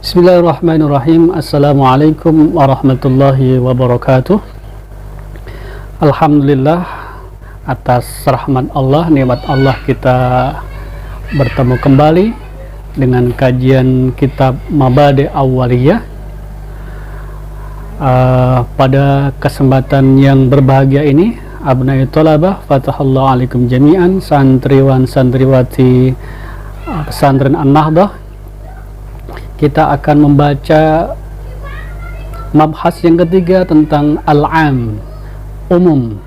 Bismillahirrahmanirrahim. Assalamualaikum warahmatullahi wabarakatuh. Alhamdulillah, atas rahmat Allah, nikmat Allah, kita bertemu kembali dengan kajian kitab Mabadi' Awwaliyah. Pada kesempatan yang berbahagia ini, abnai thalabah, fatahallahu alaikum jami'an, santriwan santriwati pesantren An-Nahdah, kita akan membaca mabhas yang ketiga tentang al-am, umum.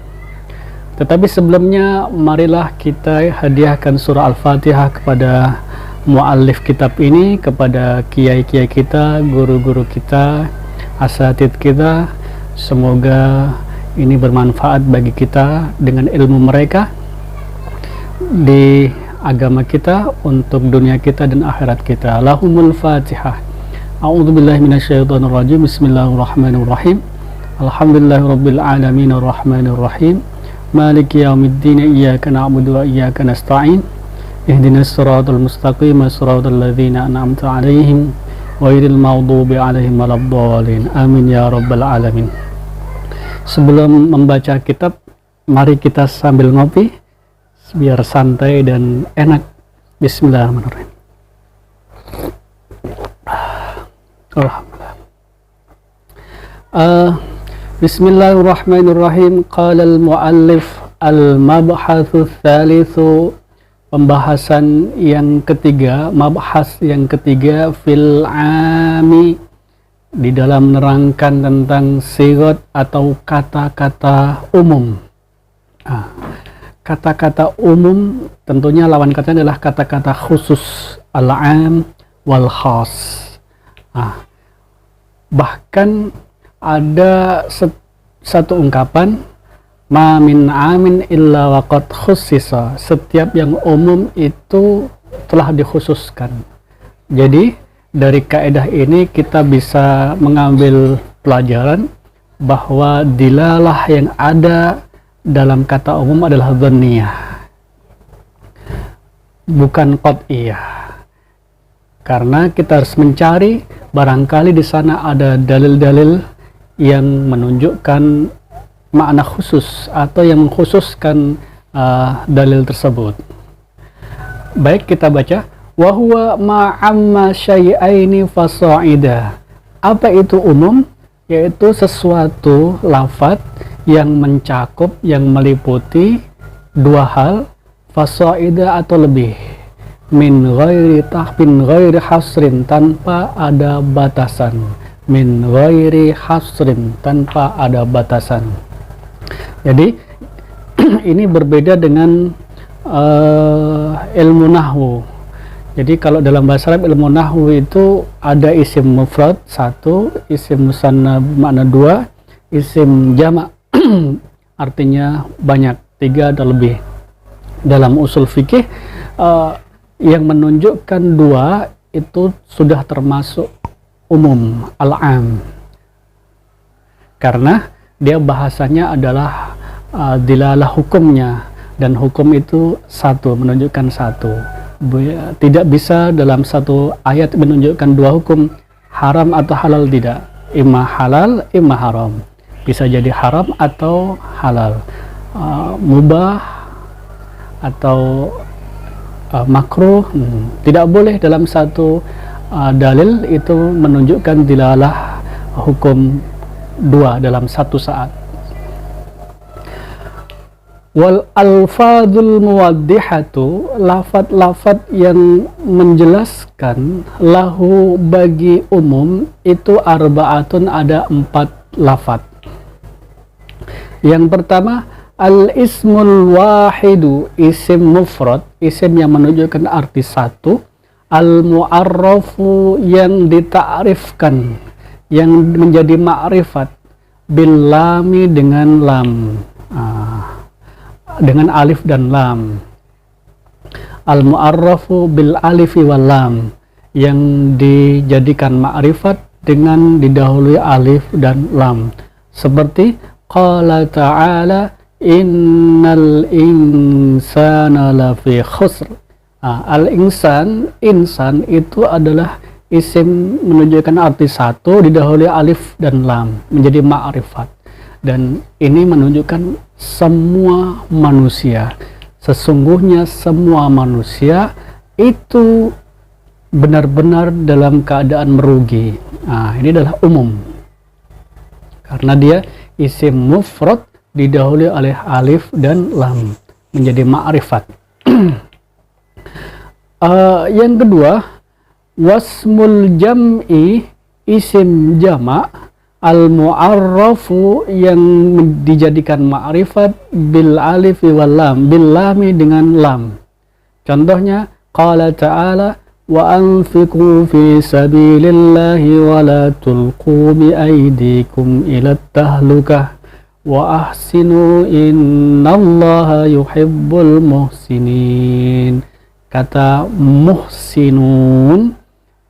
Tetapi sebelumnya, marilah kita hadiahkan surah Al-Fatihah kepada muallif kitab ini, kepada kiai-kiai kita, guru-guru kita, asatidz kita. Semoga ini bermanfaat bagi kita dengan ilmu mereka di agama kita, untuk dunia kita dan akhirat kita. Lahumul Fatihah. A'udzubillahi minasyaitonirrajim. Bismillahirrahmanirrahim. Alhamdulillahirabbil alamin arrahmanir rahim. Maliki yaumiddin. Iyyaka na'budu wa iyyaka nasta'in. Ihdinas siratal mustaqim, siratal ladzina an'amta 'alaihim ghairil maghdubi 'alaihim waladdallin. Amin ya rabbal alamin. Sebelum membaca kitab, mari kita sambil ngopi biar santai dan enak. Bismillahirrahmanirrahim. Alhamdulillah. Bismillahirrahmanirrahim. Qala al-muallif al-mabhathu tsalitsu, pembahasan yang ketiga, mabhas yang ketiga, fil ami, di dalam menerangkan tentang sigat atau kata-kata umum. Kata-kata umum tentunya lawan katanya adalah kata-kata khusus, al-am wal khas. Bahkan ada satu ungkapan, ma min amin illa waqad khussisa, setiap yang umum itu telah dikhususkan. Jadi dari kaidah ini kita bisa mengambil pelajaran bahwa dilalah yang ada dalam kata umum adalah dhanniyah, bukan qat'iyah. Karena kita harus mencari, barangkali di sana ada dalil-dalil yang menunjukkan makna khusus atau yang mengkhususkan dalil tersebut. Baik, kita baca. Wa huwa ma'amma syai'aini fasa'ida. Apa itu umum? Yaitu sesuatu lafadz yang mencakup, yang meliputi dua hal, fasa'ida atau lebih, min ghairi tahbin ghairi hasrin, tanpa ada batasan, min ghairi hasrin, tanpa ada batasan. Jadi ini berbeda dengan ilmu nahwu. Jadi kalau dalam bahasa Arab, ilmu nahwu itu ada isim mufrad satu, isim musanna makna dua, isim jamak artinya banyak, tiga atau lebih. Dalam usul fikih yang menunjukkan dua itu sudah termasuk umum, al-am, karena dia bahasanya adalah dilalah hukumnya, dan hukum itu satu, menunjukkan satu. Tidak bisa dalam satu ayat menunjukkan dua hukum, haram atau halal, tidak, imma halal imma haram. Bisa jadi haram atau halal, mubah atau makruh. Tidak boleh dalam satu dalil itu menunjukkan dilalah hukum dua dalam satu saat. Wal alfadul muwaddihatu, lafad-lafad yang menjelaskan, lahu bagi umum itu arba'atun, ada 4 lafad. Yang pertama, al-ismul wahidu, isim mufrad, isim yang menunjukkan arti satu, al-mu'arrafu, yang ditakrifkan, yang menjadi ma'rifat, bil lami, dengan lam, dengan alif dan lam. Al-mu'arrafu bil alifi wal lam, yang dijadikan ma'rifat dengan didahului alif dan lam. Seperti qala ta'ala, innal insana lafi khusr. Al-insan, insan itu adalah isim menunjukkan arti satu didahului alif dan lam menjadi ma'rifat, dan ini menunjukkan semua manusia. Sesungguhnya semua manusia itu benar-benar dalam keadaan merugi. Nah, ini adalah umum karena dia isim mufrad didahului oleh alif dan lam menjadi ma'rifat. Yang kedua, wasmul jam'i, isim jamak al-mu'arrafu yang dijadikan ma'rifat bil alif wal lam, bil lami dengan lam. Contohnya qala ta'ala wa anfiqu fi sabilillahi wa la tulqu bi aydikum ila tahlukah wa ahsinu innallaha yuhibbul muhsinin. Kata muhsinun,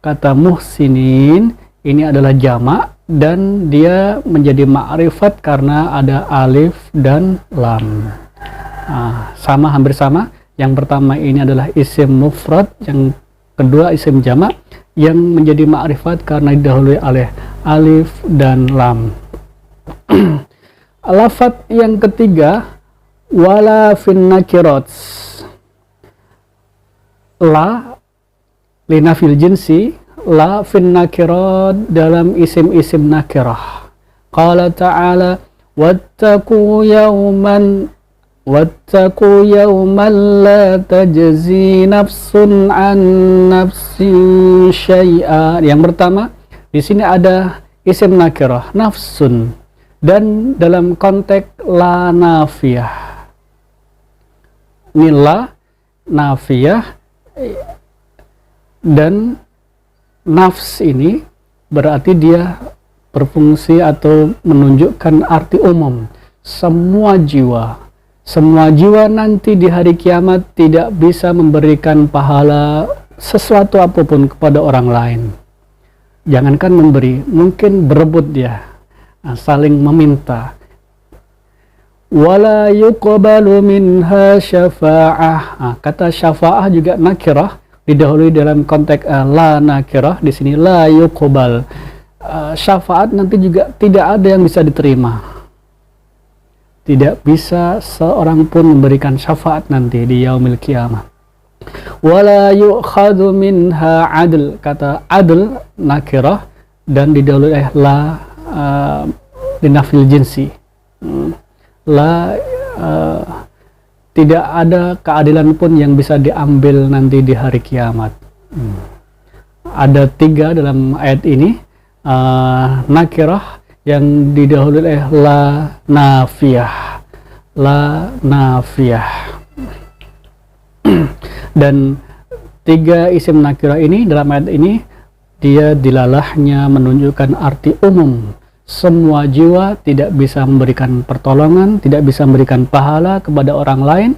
kata muhsinin ini adalah jamak dan dia menjadi ma'rifat karena ada alif dan lam. Sama, hampir sama. Yang pertama ini adalah isim mufrad, yang kedua isim jamak yang menjadi ma'rifat karena didahului oleh alif dan lam. Lafadz yang ketiga, wala fin nakirat, la linafil jinsi, la fin nakirat dalam isim-isim nakirah. Qala ta'ala wattaqu yawman la tajzi nafsun an nafsin syai'a. Yang pertama di sini ada isim nakirah nafsun dan dalam konteks la nafiyah. Ini la nafiyah dan nafs ini berarti dia berfungsi atau menunjukkan arti umum. Semua jiwa nanti di hari kiamat tidak bisa memberikan pahala sesuatu apapun kepada orang lain. Jangankan memberi, mungkin berebut dia, saling meminta. Wala yuqbalu minha syafa'ah. Kata syafa'ah juga nakirah didahului dalam konteks la nakirah. Di sini la yuqbal. Syafaat nanti juga tidak ada yang bisa diterima. Tidak bisa seorang pun memberikan syafaat nanti di yaumil qiyamah. Wala yu'khadhu minha adl. Kata adl nakirah dan didahului la linafil jinsi. Tidak ada keadilan pun yang bisa diambil nanti di hari kiamat. Ada 3 dalam ayat ini, nakirah yang didahului oleh la nafiyah, la nafiyah. Dan 3 isim nakirah ini dalam ayat ini dia dilalahnya menunjukkan arti umum. Semua jiwa tidak bisa memberikan pertolongan, tidak bisa memberikan pahala kepada orang lain.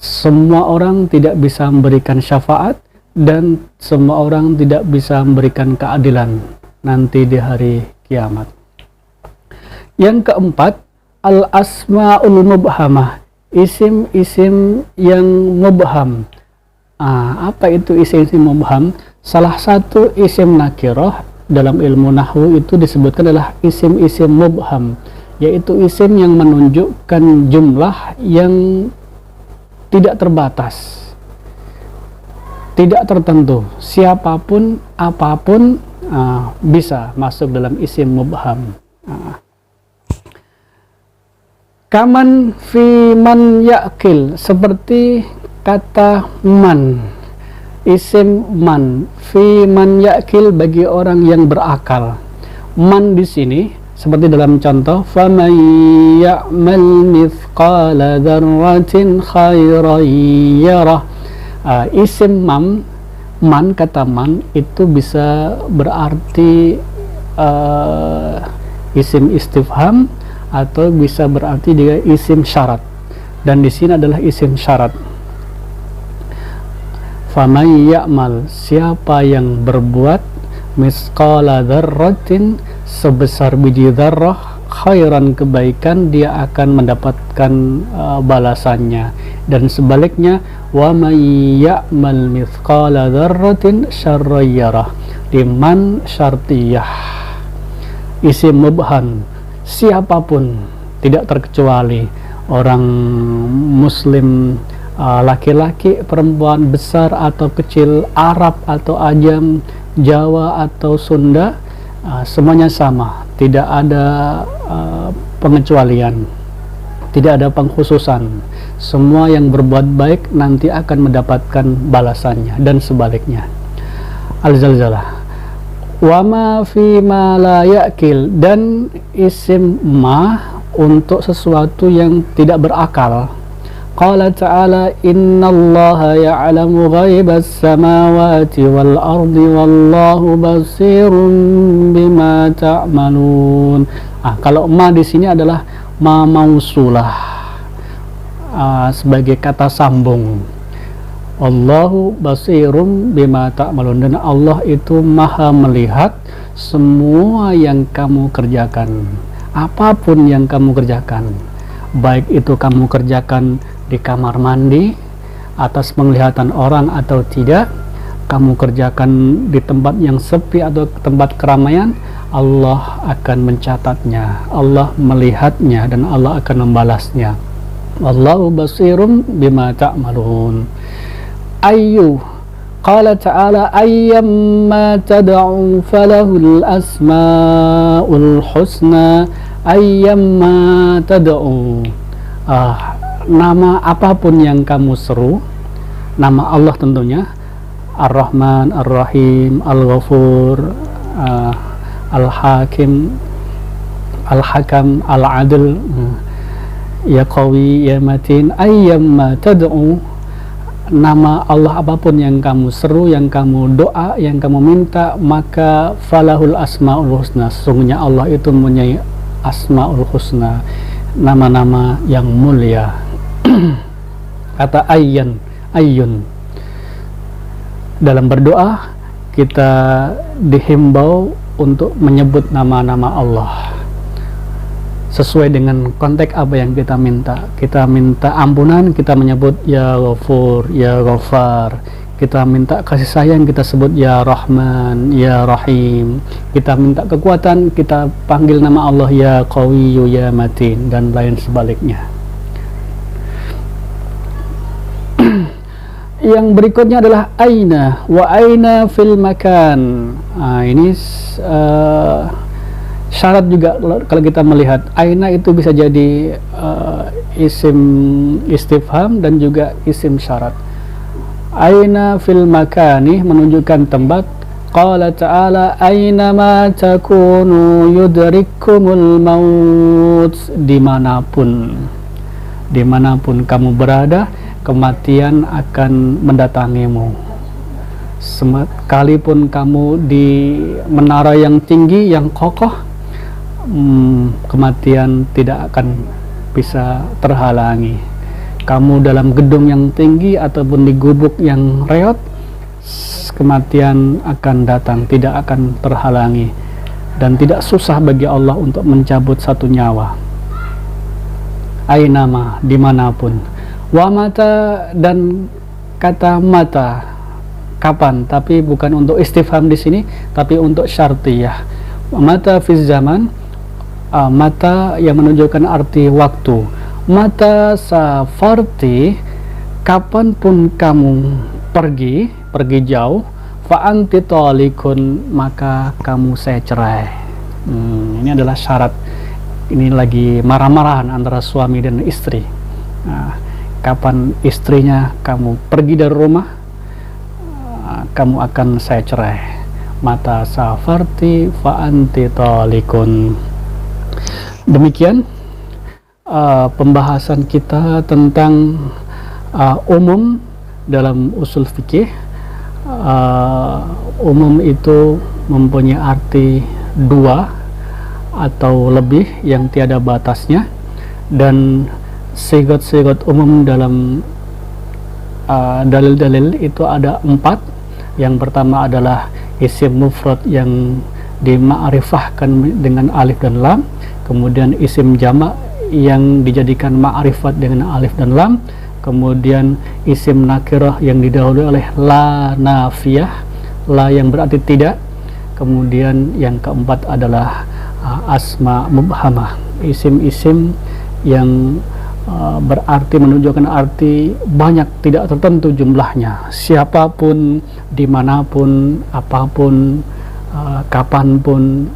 Semua orang tidak bisa memberikan syafaat, dan semua orang tidak bisa memberikan keadilan nanti di hari kiamat. Yang keempat, al-asma'ul mubhamah, isim-isim yang mubham. Apa itu isim-isim mubham? Salah satu isim nakirah dalam ilmu nahwu itu disebutkan adalah isim-isim mubham, yaitu isim yang menunjukkan jumlah yang tidak terbatas, tidak tertentu, siapapun, apapun bisa masuk dalam isim mubham. Kaman fi man ya'kil, seperti kata man, isim man, fi man ya'kil bagi orang yang berakal. Man di sini seperti dalam contoh faman ya'mal mithqala dzarratin khairan yarah. Isim man, kata man itu bisa berarti isim istifham atau bisa berarti juga isim syarat, dan di sini adalah isim syarat. Faman ya'mal, siapa yang berbuat, misqala dzarratin, sebesar biji dzarrah, khairan, kebaikan, dia akan mendapatkan balasannya. Dan sebaliknya, wa may ya'mal mithqala dzarratin syarran yarah, di man syartiyah, isim mubham, siapapun tidak terkecuali orang muslim, laki-laki, perempuan, besar atau kecil, Arab atau Ajam, Jawa atau Sunda, semuanya sama, tidak ada pengecualian, tidak ada pengkhususan. Semua yang berbuat baik nanti akan mendapatkan balasannya, dan sebaliknya. Al-Zalzalah. Wama fi ma la ya'kil, dan isim ma untuk sesuatu yang tidak berakal. Qala ta'ala innallaha ya'lamu ghaibas samawati wal ardi wallahu basirun bima ta'malun. Kalau ma di sini adalah ma mausulah, sebagai kata sambung. Allahu basirum bima ta'malun, dan Allah itu maha melihat semua yang kamu kerjakan. Apapun yang kamu kerjakan, baik itu kamu kerjakan di kamar mandi atas penglihatan orang atau tidak, kamu kerjakan di tempat yang sepi atau tempat keramaian, Allah akan mencatatnya, Allah melihatnya, dan Allah akan membalasnya. Wallahu basirum bima ta'malun. Ayyu, qala ta'ala ayyamma tad'u falahul asma'ul husna, ayyamma tad'u, nama apapun yang kamu seru, nama Allah tentunya, Ar-Rahman, Ar-Rahim, Al-Ghafur, Al-Hakim, Al-Hakam, Al-Adl, Ya Qawi, Ya Matin, ayyamma tad'u, nama Allah apapun yang kamu seru, yang kamu doa, yang kamu minta, maka falahul asmaul husna, sesungguhnya Allah itu mempunyai asmaul husna, nama-nama yang mulia. Kata ayyun, dalam berdoa kita dihimbau untuk menyebut nama-nama Allah sesuai dengan konteks apa yang kita minta. Kita minta ampunan, kita menyebut ya Ghafur, ya Ghafar. Kita minta kasih sayang, kita sebut ya Rahman, ya Rahim. Kita minta kekuatan, kita panggil nama Allah ya Qawiyyu, ya Matin, dan lain sebaliknya. Yang berikutnya adalah aina, wa aina fil makan. Ini syarat juga. Kalau kita melihat aina itu bisa jadi isim istifham dan juga isim syarat. Aina fil makani menunjukkan tempat. Qala ta'ala aina ma takunu yudrikumul maut, dimanapun kamu berada, kematian akan mendatangimu. Sekalipun kamu di menara yang tinggi, yang kokoh, kematian tidak akan bisa terhalangi. Kamu dalam gedung yang tinggi ataupun di gubuk yang reot, kematian akan datang, tidak akan terhalangi, dan tidak susah bagi Allah untuk mencabut satu nyawa. Ainama, dimanapun. Wa mata, dan kata mata, kapan, tapi bukan untuk istifham di sini, tapi untuk syartiyah. Mata fiz zaman, mata yang menunjukkan arti waktu. Mata safarti, kapanpun kamu pergi jauh, fa anti talikun, maka kamu saya cerai. Ini adalah syarat. Ini lagi marah-marahan antara suami dan istri. Kapan istrinya kamu pergi dari rumah, kamu akan saya cerai. Mata safarti fa anti talikun. Demikian pembahasan kita tentang umum dalam usul fikih. Umum itu mempunyai arti dua atau lebih yang tiada batasnya, dan sigot-sigot umum dalam dalil-dalil itu ada 4. Yang pertama adalah isim mufrad yang dima'rifahkan dengan alif dan lam, kemudian isim jamak yang dijadikan ma'rifat dengan alif dan lam, kemudian isim nakirah yang didahului oleh la nafiyah, la yang berarti tidak, Kemudian yang keempat adalah asma mubhamah, isim-isim yang berarti menunjukkan arti banyak, tidak tertentu jumlahnya, siapapun, dimanapun, apapun, kapanpun,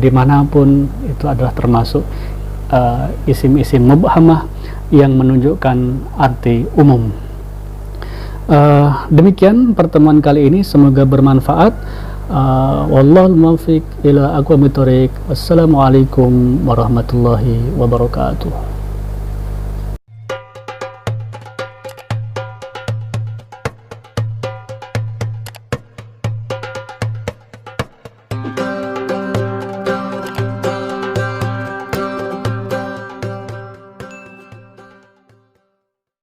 dimanapun, itu adalah termasuk isim-isim mubhamah yang menunjukkan arti umum. Demikian pertemuan kali ini, semoga bermanfaat. Wallahul muwaffiq ila aqwamit thoriq. Wassalamualaikum warahmatullahi wabarakatuh.